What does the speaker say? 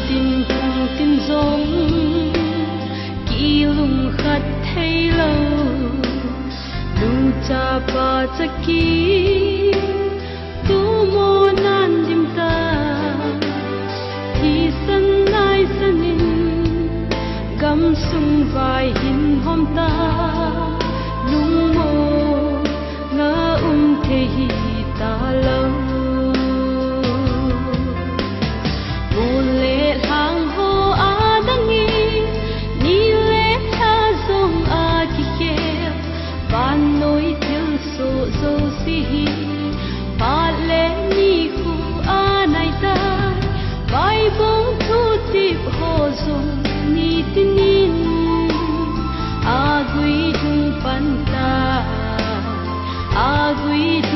tình cùng tình giống kỳ lung khát thấy lâu lu cha ba cha kỳ tu mô nan dim ta thì sân nai sanin gam sung vai hin hom ta lung mô nga the hi ta lâu agui